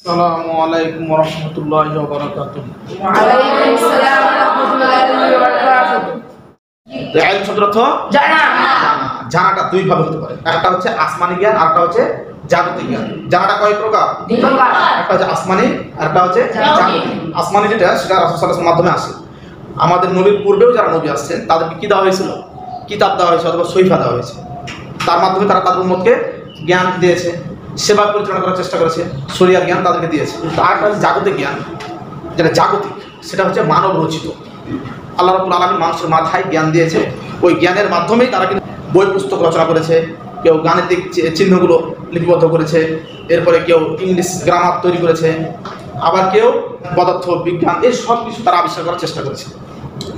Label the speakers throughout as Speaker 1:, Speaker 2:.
Speaker 1: আসসালামু আলাইকুম ওয়া রাহমাতুল্লাহি ওয়া বারাকাতুহু।
Speaker 2: ওয়া আলাইকুম আসসালাম ওয়া রাহমাতুল্লাহি ওয়া বারাকাতুহু।
Speaker 1: ইলম শব্দের অর্থ
Speaker 2: জানা।
Speaker 1: জানাটা দুই ভাবে হতে পারে, একটা হচ্ছে আসমানি জ্ঞান আর একটা হচ্ছে জাগতিক জ্ঞান। জানাটা কয় প্রকার?
Speaker 2: দুই প্রকার।
Speaker 1: একটা হচ্ছে আসমানি আর একটা হচ্ছে জাগতিক। আসমানি যেটা সেটা রাসূল সাল্লাল্লাহু আলাইহি ওয়াসাল্লামের মাধ্যমে আসে। আমাদের নবীর পূর্বেও যারা নবী আসছেন তাদেরকে কি দেওয়া হয়েছিল? কিতাব দেওয়া হয়েছে অথবা সহিফা দেওয়া হয়েছে। তার মাধ্যমে তারা তাদের উম্মতকে জ্ঞান দিয়েছে, সেবা পরিচালনা করার চেষ্টা করেছে, শরিয়ার জ্ঞান তাদেরকে দিয়েছে। আর একটা হচ্ছে জাগতিক জ্ঞান, যেটা জাগতিক, সেটা হচ্ছে মানব রচিত। আল্লাহ রাব্বুল আলামিন মানুষের মাথায় জ্ঞান দিয়েছে, ওই জ্ঞানের মাধ্যমেই তারা কিন্তু বই পুস্তক রচনা করেছে। কেউ গাণিতিক চিহ্নগুলো লিপিবদ্ধ করেছে, এরপরে কেউ ইংলিশ গ্রামার তৈরি করেছে, আবার কেউ পদার্থ বিজ্ঞান, এই সব কিছু তারা আবিষ্কার করার চেষ্টা করেছে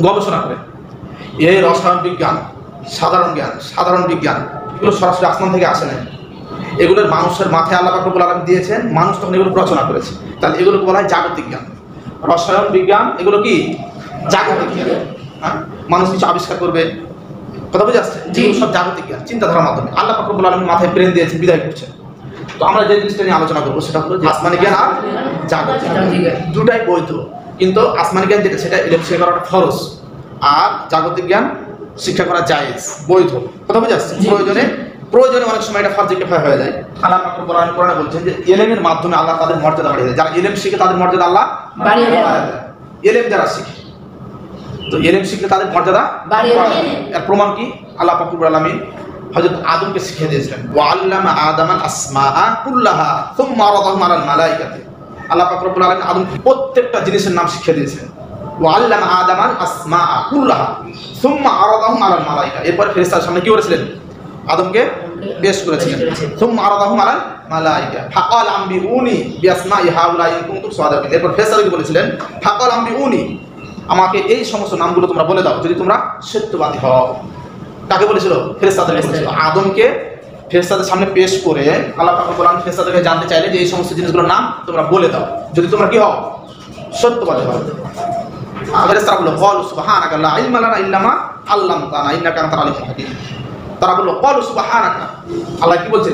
Speaker 1: গবেষণা করে। এই রসায়ন বিজ্ঞান, সাধারণ বিজ্ঞান, এগুলো সরাসরি আসমান থেকে আসে না। এগুলোর মানুষের মাথায় আল্লাহ পাক রব্বুল আলামিন দিয়েছেন, মানুষ তখন এগুলো রচনা করেছে। তাহলে এগুলোকে বলা হয় জাগতিক জ্ঞান। রসায়ন বিজ্ঞান এগুলো কি জাগতিক জ্ঞান। হ্যাঁ, মানুষ কিছু আবিষ্কার করবে, কথা বুঝে আসছে, যেগুলো সব জাগতিক জ্ঞান, চিন্তাধারার মাধ্যমে আল্লাহ পাক রব্বুল আলামিন মাথায় ব্রেন দিয়েছে, বিদায় করছে। তো আমরা যে জিনিসটা নিয়ে আলোচনা করবো সেটা হলো যে আসমানি জ্ঞান আর জাগতিক জ্ঞান দুটাই বৈধ, কিন্তু আসমানি জ্ঞান যেটা সেটা শিক্ষা করাটা ফরজ, আর জাগতিক জ্ঞান শিক্ষা করা জায়েজ, বৈধ। কথা বুঝে আসছে? প্রয়োজনে অনেক সময় এটা ফারজে কিফায়া হয়ে যায়। আল্লাহ পাক রব্বুল আলামিন কোরআনে বলছেন যে ইলমের মাধ্যমে আল্লাহ তাদের মর্যাদা বাড়িয়ে দেয়। যারা ইলম শিখে তাদের মর্যাদা আল্লাহ বাড়িয়ে দেয়। ইলম যারা শিখে, তো ইলম শিখলে তাদের মর্যাদা বাড়িয়ে দেয়। এর প্রমাণ কি? আল্লাহ পাক রব্বুল আলামিন হযরত আদমকে শিখিয়ে দিয়েছিলেন, ওয়া আল্লামা আদামান আসমাআ কুল্লাহা সুম্মা আরাদাহুম আলাল মালাইকাতি। আল্লাহ পাক রব্বুল আলামিন আদমকে প্রত্যেকটা জিনিসের নাম শিখিয়ে দিয়েছিলেন। ওয়া আল্লামা আদামান আসমাআ কুল্লাহা সুম্মা আরাদাহুম আলাল মালাইকা। এরপর ফেরেশতাদের সামনে কি করেছিলেন? আদমকে পেশ করেছিলেন। সুম্মা আরাদাহুম আলাল মালাইকা ফাকাল আম্বিউনি বিআসমাই হাউলা ইন কুনতুম সাদিকিন। এরপর ফেরেশতাদেরকে বলেছিলেন, ফাকাল আম্বিউনি, আমাকে এই সমস্ত নামগুলো তোমরা বলে দাও যদি তোমরা সত্যবাদী হও। কাকে বলেছিল? ফেরেশতাদেরকে বলেছিল। আদমকে ফেরেশতাদের সামনে পেশ করে আল্লাহ পাক রব্বুল আলামিন ফেরেশতাদেরকে জানতে চাইলেন যে এই সমস্ত জিনিসগুলোর নাম তোমরা বলে দাও যদি তোমরা কি হও? সত্যবাদী হও। ফেরেশতারা বলল, ক্বালু সুবহানাকা লা ইলমা লানা ইল্লা মা আল্লামতানা ইন্নাকা আনতাল আলিমুল হাকীম। তারা বলল, ক্বালু সুবহানাকা, আল্লাহ কি বলছে?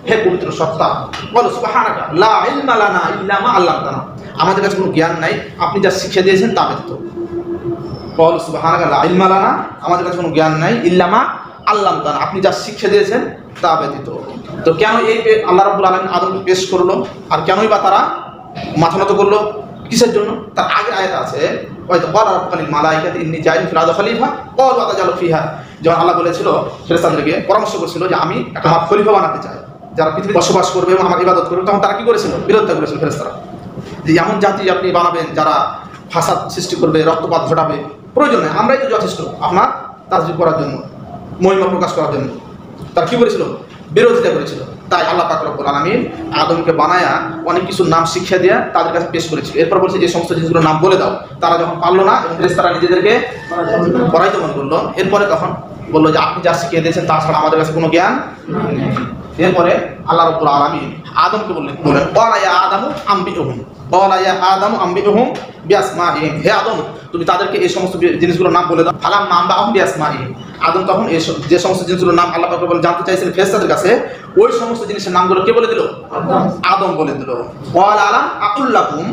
Speaker 1: হে পবিত্র সত্তা, ক্বালু সুবহানাকা লা ইলমা লানা ইল্লা মা আল্লামতানা, আমাদের কাছে কোনো জ্ঞান নাই, আপনি যা শিক্ষা দিয়েছেন তা ব্যতীত। ক্বালু সুবহানাকা লা ইলমা লানা, আমাদের কাছে কোনো জ্ঞান নাই, ইল্লা মা আল্লামতানা, আপনি যা শিক্ষা দিয়েছেন তা ব্যতীত। তো কেন এই আল্লাহ রাব্বুল আলামিন আদমকে পেশ করলো, আর কেনই বা তারা মাথা নত করলো? কিসের জন্য? তার আগের আয়াত আছে, ওয়াইদ ক্বালা রাব্বুকা লিল মালাইকাতি ইন্নী জাইলুন ফিল আরদি খলিফা ক্বালু আতাজালু ফিহা। যখন আল্লাহ বলেছিল, ফেরেশতাদেরকে পরামর্শ করেছিল যে আমি একটা খলিফা বানাতে চাই যারা পৃথিবীতে বসবাস করবে এবং আমার ইবাদত করবে, তখন তারা কি করেছিল? বিরোধিতা করেছিল ফেরেশতারা, যে এমন জাতি আপনি বানাবেন যারা ফাসাদ সৃষ্টি করবে, রক্তপাত ঘটাবে। প্রয়োজন নেই, আমরাই তো যথেষ্ট আপনার তাজরিব করার জন্য, মহিমা প্রকাশ করার জন্য। তারা কি করেছিল? বিরোধিতা করেছিল। তাই আল্লাহ পাক রব্বুল আলামিন আদমকে বানায়া অনেক কিছু নাম শিক্ষা দিয়ে তাদের কাছে পেশ করেছিল। এরপর বলছে এই সমস্ত জিনিসগুলোর নাম বলে দাও। তারা যখন পারলো না এবং ফেরেশতারা নিজেদেরকে পরাজিত মনে করলো, এরপরে তখন বললো যে আপনি যা শিখিয়ে দিয়েছেন তাছাড়া আমাদের কাছে কোনো জ্ঞান নেই। এরপরে আল্লাহ রাব্বুল আলামিন আদমকে বললেন, ক্বালা ইয়া আদামু আম্বিউহুম, ক্বালা ইয়া আদামু আম্বিউহুম বিআসমাইহিম, হে আদম তুমি তাদেরকে এই সমস্ত জিনিসগুলোর নাম বলে দাও। ফালাম্মা আম্বাহুম বিআসমাইহিম, আদম তখন যে সমস্ত জিনিসগুলোর নাম আল্লাহ পাক রব্বুল জানতে চাইছিলেন ফেরেশতাদের কাছে, ওই সমস্ত জিনিসের নামগুলো কে বলে দিল? আদম বলে দিল। ক্বালা আলাম আকুল লাকুম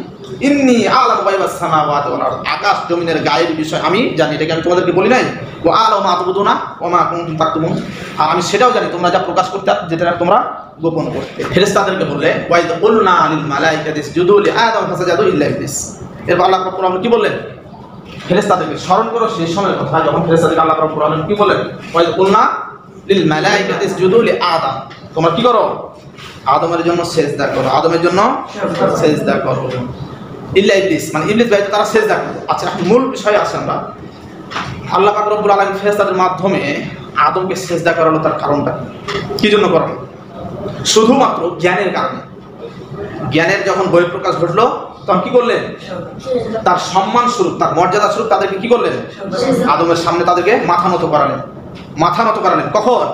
Speaker 1: ইন্নী আ'লামু গায়বাস সামাওয়াতি ওয়াল আরদ, আকাশ জমিনের গায়েবের বিষয় আমি জানি, এটাকে আমি তোমাদেরকে বলি নাই? ওয়া আ'লামু মা তুবদুনা ওয়া মা কুনতুম তাকতুমুন, আর আমি সেটাও জানি তোমরা যা প্রকাশ করতে যেটা তোমরা গোপন করতে। ফেরেশতাদেরকে বললে, ওয়াইদ কুলনা লিল মালাইকাতি ইসজুদু লি আদম ফাসাজাদু ইল্লা ইবলিস। এরপর আল্লাহ রাব্বুল আলামিন কি বললেন? ফেরেশতাদেরকে স্মরণ করো সেই সময়ের কথা যখন ফেরেশতাদেরকে আল্লাহ রাব্বুল আলামিন কি বলেন? ওয়াইদ কুলনা লিল মালাইকাতি ইসজুদু লি আদম, তোমরা কি করো? আদমের জন্য সিজদা করো, আদমের জন্য সিজদা করো। ইল্লা ইবলিস, মানে ইবলিস ব্যতীত তারা সিজদা করো। আচ্ছা, এখন মূল বিষয়ে আসি আমরা। আল্লাহ পাক রব্বুল আলামিন ফেরেশতাদের মাধ্যমে আদমকে সিজদা করালো, তার কারণটা কি জন্য করালো? শুধুমাত্র জ্ঞানের কারণে। জ্ঞানের যখন বহিঃপ্রকাশ ঘটলো তখন কি করলেন? তার সম্মান স্বরূপ, তার মর্যাদা স্বরূপ তাদেরকে কি করলেন? আদমের সামনে তাদেরকে মাথা নত করালেন। কখন?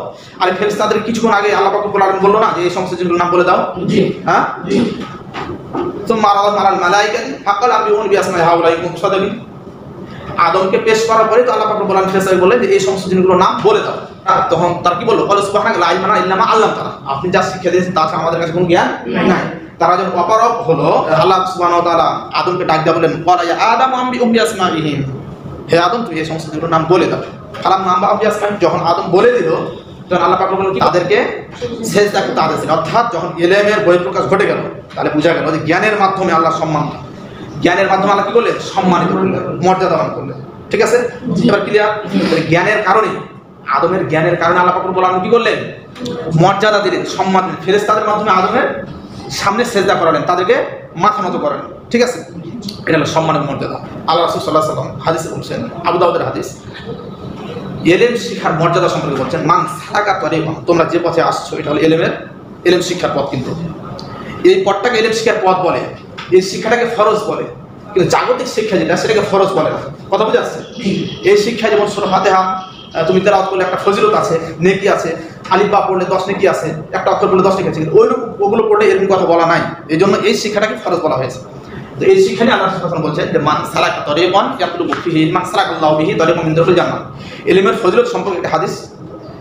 Speaker 1: আরে ফেরেশতাদের কিছুক্ষণ আগে আল্লাহ পাক রব্বুল আলামিন বললো না যে এই সমস্ত জিনিসগুলোর নাম বলে দাও? হ্যাঁ, সুম্মা আরাদাহুম আলাল মালাইকাতি ফাকাল আম্বিউহুম বিআসমাই হাউলা ইন কুনতুম সাদিকিন। আদমকে পেশ করার পরে তো আল্লাহ পাক রব্বুল আলামিন ফেরেশতাদের বললেন যে এই সমস্ত জিনিসগুলোর নাম বলে দাও। তখন তার কি বললো? ক্বালু সুবহানাকা লা ইলমা লানা ইল্লা মা আল্লামতানা, আপনি যা শিক্ষা দিয়েছেন তা ছাড়া আমাদের কাছে কোনো জ্ঞান নাই। তারা যখন অপারগ হলো, আল্লাহ সুবহানাহু ওয়া তাআলা আদমকে ডাক দিয়ে বলেন, ক্বালা ইয়া আদম আম্বি আসমাইহিম, হে আদম তুই এই সমস্ত নাম বলে দাও। ফালাম্মা আম্বি আসমাইহিম, যখন আদম বলে দিল, তখন আল্লাহ পাক বললেন তাদেরকে সিজদা করতে আদেশ দিলেন। অর্থাৎ যখন ইলমের বহিঃপ্রকাশ ঘটে গেল, তাহলে বোঝা গেল যে জ্ঞানের মাধ্যমে আল্লাহ সম্মান, জ্ঞানের মাধ্যমে আল্লাহ কি করলেন? সম্মানিত করলেন, মর্যাদাবান করলেন। ঠিক আছে, এবার ক্লিয়ার? জ্ঞানের কারণে, আদমের জ্ঞানের কারণে আল্লাহ পাক রব্বুল আলামিন কি করলেন? মর্যাদা দিলেন, সম্মান দিলেন। ফেরেশতাদের মাধ্যমে আদমের সামনে সিজদা করালেন, তাদেরকে মাথা নত করালেন। ঠিক আছে, এটা হলো সম্মানের মর্যাদা। আল্লাহ রাসূল সাল্লাল্লাহু আলাইহি ওয়াসাল্লাম হাদিসে বলছেন, আবু দাউদের হাদিস, ইলম শিক্ষার মর্যাদা সম্পর্কে বলছেন, মান সালাকা তরিকান, তোমরা যে পথে আসছো এটা হলো ইলম শিক্ষার পথ। কিন্তু এই পথটাকে ইলম শিক্ষার পথ বলে, এই শিক্ষাটাকে ফরজ বলে, কিন্তু জাগতিক শিক্ষা যেটা সেটাকে ফরজ বলে না। কথা বুঝে আসছে? এই শিক্ষা যেমন সূরা ফাতিহা তুমি তেলাওয়াত করলে একটা ফজিলত আছে, নেকি আছে, আলিফ বা পড়লে 10 নেকি আছে, একটা অক্ষর পড়লে 10 নেকি আছে, কিন্তু ওগুলো পড়লে এরকম কথা বলা নাই। এই জন্য এই শিক্ষাটাকে ফরজ বলা হয়েছে। তো এই শিক্ষা নিয়ে আল্লাহ রাসূল বলছেন যে মান সালাকা তরিকান ইয়াতলুবু ফিহি ইলমান সালাকাল্লাহু বিহি তরিকান মিন তুরুকিল জান্নাহ। ইলমের ফজিলত সম্পর্কে একটা হাদিস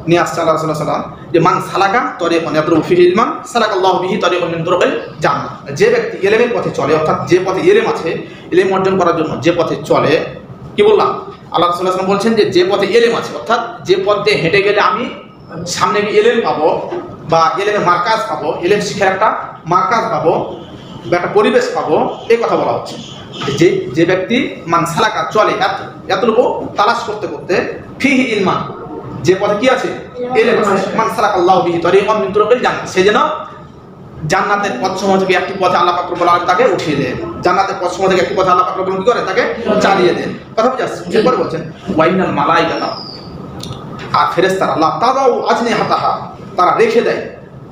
Speaker 1: নিয়ে আসছে আল্লাহ রাসূল সাল্লাল্লাহু আলাইহি ওয়াসাল্লাম, যে মান সালাকা তরিকান ইয়াতলুবু ফিহি ইলমান সালাকাল্লাহু বিহি তরিকান মিন তুরুকিল জান্নাহ। যে ব্যক্তি ইলমের পথে চলে, অর্থাৎ যে পথে ইলম আছে, ইলম অর্জন করার জন্য যে পথে চলে, কি বললাম? আল্লাহ রাসূল সাল্লাল্লাহু আলাইহি ওয়াসাল্লাম বলছেন যে পথে ইলম আছে, অর্থাৎ যে পথ দিয়ে হেঁটে গেলে আমি সামনে গিয়ে ইলম পাবো, বা ইলমের মার্কাজ পাবো, ইলম শিক্ষার একটা মার্কাজ পাবো, বা একটা পরিবেশ পাবো, এই কথা বলা হচ্ছে। যে ব্যক্তি মান সালাকা চলে, এতটুকু তালাশ করতে করতে, ফিহি ইলমান, যে পথে কি আছে? ইলম আছে। মান সালাকাল্লাহু বিহি তরিকান মিন তুরুকিল জান্নাহ, সে যেন জান্নাতের পথসমূহ থেকে একটি পথে আল্লাহ পাক রব্বুল আলামিন তাকে উঠিয়ে দেন। জান্নাতের পথসমূহ থেকে একটি পথে আল্লাহ পাক রব্বুল আলামিন কি করে? তাকে চালিয়ে দেন। কথা বুঝে আসছে? এরপর বলছেন ওয়াইনাল মালাইকাতা, আর ফেরেশতারা, লা তাদাউ আজনিহাতাহা, তারা রেখে দেয়।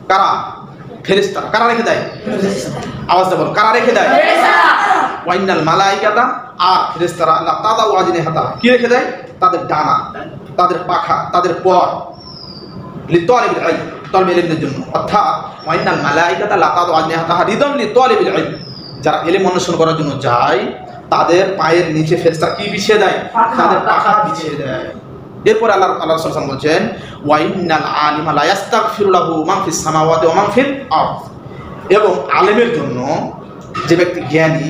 Speaker 1: কারা? ফেরেশতারা। কারা রেখে দেয়? আওয়াজ দিয়ে বলো, কারা রেখে দেয়?
Speaker 2: ফেরেশতারা।
Speaker 1: ওয়াইনাল মালাইকাতা, আর ফেরেশতারা, লা তাদাউ আজনিহাতাহা, কি রেখে দেয়? তাদের ডানা, তাদের পাখা, তাদের পর, লিতালিবিল ইলম, তালিবে ইলমের জন্য। অর্থাৎ ওয়াইনাল মালাইকাতা লা তাদাউ আজনিহাতাহা রিদান লিতালিবিল ইলম, যারা ইলম অন্বেষণ করার জন্য যায়, তাদের পায়ের নিচে ফেরেশতারা কি বিছিয়ে দেয়? তাদের পাখা বিছিয়ে দেয়। এরপর আল্লাহ রাসূল সাল্লাল্লাহু আলাইহি ওয়াসাল্লাম বলেন, ওয়াইনাল আলিমা লা ইস্তাগফিরু লাহু মান ফিস সামাওয়াতি ওয়া মান ফিল আরদ, এবং আলেমের জন্য, যে ব্যক্তি জ্ঞানী,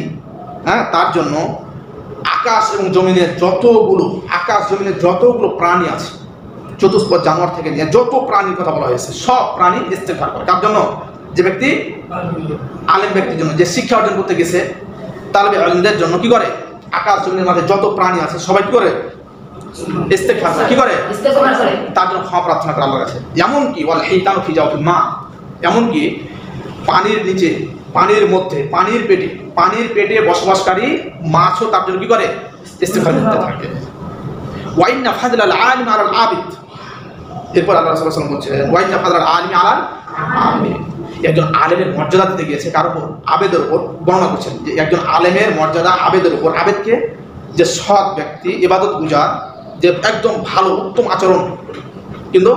Speaker 1: তার জন্য আকাশ এবং জমিনের যতগুলো প্রাণী আছে, চতুষ্পদ জানোয়ার থেকে নিয়ে যত প্রাণীর কথা বলা হয়েছে, সব প্রাণী ইস্তেগফার করে। কার জন্য? যে ব্যক্তি আলেম ব্যক্তির জন্য, যে শিক্ষা অর্জন করতে গেছে, তালিবে ইলমদের জন্য কি করে? আকাশ জমিনের মাঝে যত প্রাণী আছে সবাই কি করে? ইস্তেগফার করে। কি করে?
Speaker 2: ইস্তেগফার করে।
Speaker 1: তার জন্য ক্ষমা প্রার্থনা করে আল্লাহর কাছে। এমনকি ওয়াল হিতানু ফি জাওফিল মা, এমনকি পানির নিচে, পানির মধ্যে, পানির পেটে বসবাসকারী মাছও তার জন্য কি করে? ইস্তেগফার করতে থাকে। ওয়াইন্না ফাদলাল আলিম আলাল আবিদ, এরপর আল্লাহ রাসূল সাল্লাল্লাহু আলাইহি ওয়াসাল্লাম বলছেন ওয়াইন্না ফাদলাল আলিম আলাল আবিদ, একজন আলেমের মর্যাদা দিতে গিয়েছে কার উপর? আবেদের উপর। বর্ণনা করছেন যে একজন আলেমের মর্যাদা আবেদের উপর। আবেদকে, যে সৎ ব্যক্তি, ইবাদত গুজার, যে একদম ভালো উত্তম আচরণ, কিন্তু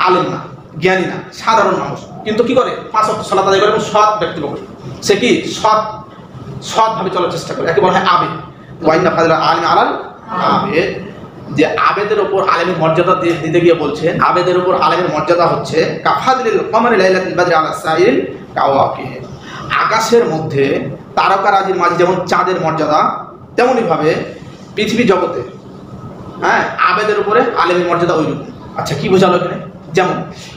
Speaker 1: আলেম না, জ্ঞানী না, সাধারণ মানুষ, কিন্তু কি করে? 5 ওয়াক্ত সালাত আদায় করে, এবং সৎ ব্যক্তি বলে। সে কি? সৎভাবে চলার চেষ্টা করে, একে বলা হয় আবেদ। ওয়াইন্না ফাদলাল আলিম আলাল আবেদ, যে আবেদের উপর আলেমের মর্যাদা দিতে গিয়ে বলছেন, আবেদের উপর আলেমের মর্যাদা হচ্ছে কাফাদিল কমারি লাইলাতুল বদরি আলা সাইল কাওয়াকিব, আকাশের মধ্যে তারকারাজির মাঝে যেমন চাঁদের মর্যাদা, তেমনই ভাবে পৃথিবী জগতে আবেদের উপরে আলেমের মর্যাদা ওইরকম। আচ্ছা, কি বোঝালো এখানে? যেমন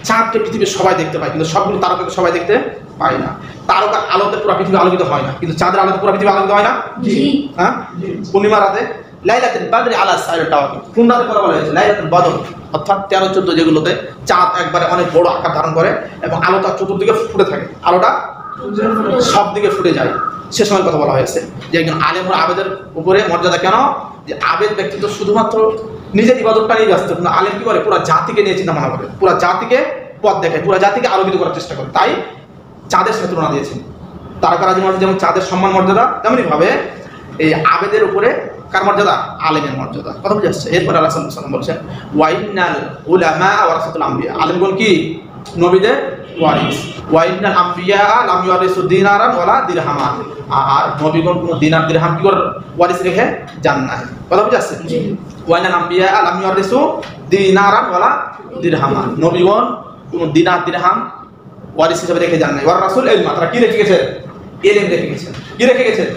Speaker 1: চাঁদকে পৃথিবীর সবাই দেখতে পায়, কিন্তু সবগুলো তারকাকে সবাই দেখতে পায় না। তারকার আলোতে পুরো পৃথিবী আলোকিত হয় না, কিন্তু চাঁদের আলোতে পুরো পৃথিবী আলোকিত হয় না? পূর্ণিমা রাতে লাইলাতুল বদরি আলা সাইল কাওয়াকিব, কোন রাতে কথা বলা হয়েছে? লাইলাতুল বদর, অর্থাৎ 13-14 যেগুলোতে চাঁদ একবারে অনেক বড় আকার ধারণ করে এবং আলোটা চতুর্দিকে ফুটে থাকে, আলোটা সব দিকে ফুটে যায়, সে সময় কথা বলা হয়েছে। যে একজন আলেম হলো আবেদের উপরে মর্যাদা। কেন? যে আবেদ ব্যক্তি তো শুধুমাত্র নিজের ইবাদতটা নিয়ে ব্যস্ত, কিন্তু আলেম কি করে? পুরো জাতিকে নিয়ে চিন্তা ভাবনা করে, পুরো জাতিকে পথ দেখায়, পুরো জাতিকে আলোকিত করার চেষ্টা করে। তাই চাঁদের সাথে তুলনা দিয়েছেন। তারকারাজির মধ্যে যেমন চাঁদের সম্মান মর্যাদা, তেমনি ভাবে এই আবেদের উপরে কার মর্যাদা? আলেমের মর্যাদা। কথা বুঝে আসছে? এরপর আল্লাহ সাল্লাল্লাহু আলাইহি ওয়াসাল্লাম বলছেন ওয়াইনাল উলামা ওয়ারাসাতুল আমবিয়া, আলেমগণ কি? নবীদের ওয়ারিস। ওয়াইনাল আম্বিয়া লাম ইউরিসু দিনারান ওয়ালা দিরহামান, আর নবীগণ কোনো দিনার দিরহাম কি করে ওয়ারিস রেখে যান না। কথা বুঝে আসছে? ওয়াইনাল আম্বিয়া লাম ইউরিসু দিনারান ওয়ালা দিরহামান, নবীগণ কোনো দিনার দিরহাম ওয়ারিস হিসেবে রেখে যান না। ওয়ার রাসূল ইলমা, তারা কি রেখে গেছে? এলেম রেখে গেছেন। কি রেখে গেছেন?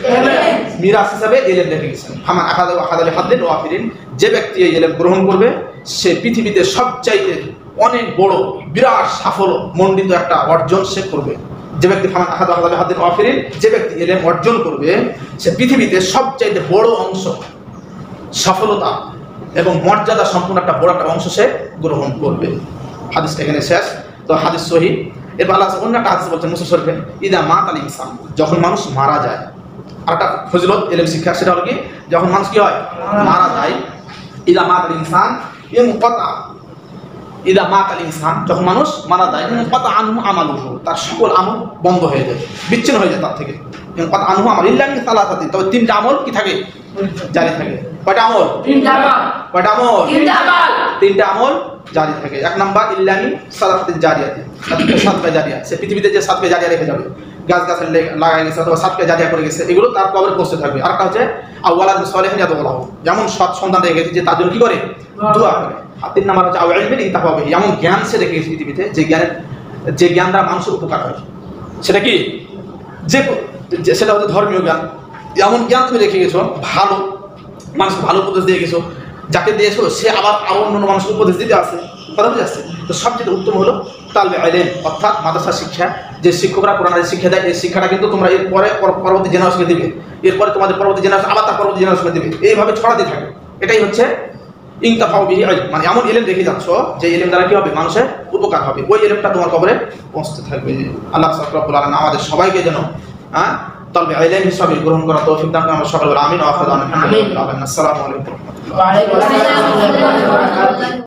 Speaker 1: মিরাস হিসাবে এলেম রেখে গেছেন। ফামান আখাদালি হাদ্দিন ওয়াফিরিন, যে ব্যক্তি এই এলেম গ্রহণ করবে সে পৃথিবীতে সবচাইতে অনেক বড় বিরাট সাফল্য মণ্ডিত একটা অর্জন সে করবে। যে ব্যক্তি ফামান আখাদালি হাদ্দিন ওয়াফিরিন, যে ব্যক্তি এলেম অর্জন করবে সে পৃথিবীতে সবচাইতে বড় অংশ সফলতা এবং মর্যাদা সম্পূর্ণ একটা বড় একটা অংশ সে গ্রহণ করবে। হাদিসটা এখানে শেষ। তো হাদিস সহিহ। এবার আল্লাহ অন্য একটা হাদিস বলছেন মুসলিম শরীফে, ইদা মাত আল ইনসান, যখন মানুষ মারা যায়। আর একটা ফজিলত এলেম শিক্ষা, সেটা হলো কি, যখন মানুষ কি হয়? মারা যায়। ইদা মাত আল ইনসান ইনকাতা, ইদা মাত আল ইনসান, যখন মানুষ মারা যায়, ইনকাতা আনহু আমালুহু, তার সকল আমল বন্ধ হয়ে যায়, বিচ্ছিন্ন হয়ে যায় তার থেকে। ইনকাতা আনহু আমাল ইল্লা মিন সালাসাতিন, তবে তিনটা আমল কি থাকে? জারি থাকে। কয়টা আমল? কয়টা আমল? তিনটা আমল জারি থাকে। এক নাম্বার ইল্লামি সালাতাতিন জারিয়াতি, সাদকা জারিয়া, সে পৃথিবীতে যে সাদকা জারিয়া রেখে যাবে, গাছ গাছের লাগাই গেছে অথবা সাদকা জারিয়া করে গেছে, এগুলো তার কবরে পৌঁছে থাকবে। আরেকটা হচ্ছে আওয়ালাদুন সালিহিন ইয়াদউলাহু, যেমন সৎ সন্তান রেখে গেছে যে তার জন্য কি করে? দোয়া করে। আর তিন নাম্বার হচ্ছে আওয়াল ইলমিন ইনতাফা বিহি, এমন জ্ঞান সে রেখে গেছে পৃথিবীতে যে জ্ঞান দ্বারা মানুষের উপকার হয়। সেটা কি? সেটা হচ্ছে ধর্মীয় জ্ঞান। এমন জ্ঞান তুমি রেখে গেছো, ভালো মানুষকে ভালো উপদেশ দিয়ে গেছো, যাকে দিয়েছো সে আবার অন্য মানুষকে উপদেশ দিতে আসে। কথা বুঝে আসছে? তো সবচেয়ে উত্তম হলো তালবে ইলম, অর্থাৎ মাদ্রাসা শিক্ষা। যে শিক্ষকরা কোরআন হাদিস শিক্ষা দেয়, এই শিক্ষাটা কিন্তু তোমরা এরপরে পরবর্তী জেনারেশনকে দিবে, এরপরে তোমাদের পরবর্তী জেনারেশন আবার তার পরবর্তী জেনারেশনকে দিবে, এইভাবে ছড়াতে থাকে। এটাই হচ্ছে ইনতাফাউ বিহি ইলম, মানে এমন ইলম রেখে যাচ্ছ যে ইলম দ্বারা কি হবে? মানুষের উপকার হবে। ওই ইলমটা তোমার কবরে পৌঁছতে থাকবে। আল্লাহ রাব্বুল আলামিন আমাদের সবাইকে যেন তালবে ইলম হিসাবে গ্রহণ করা তৌফিক দান করেন। আমরা সকলে আমিন। আসসালামু আলাইকুম।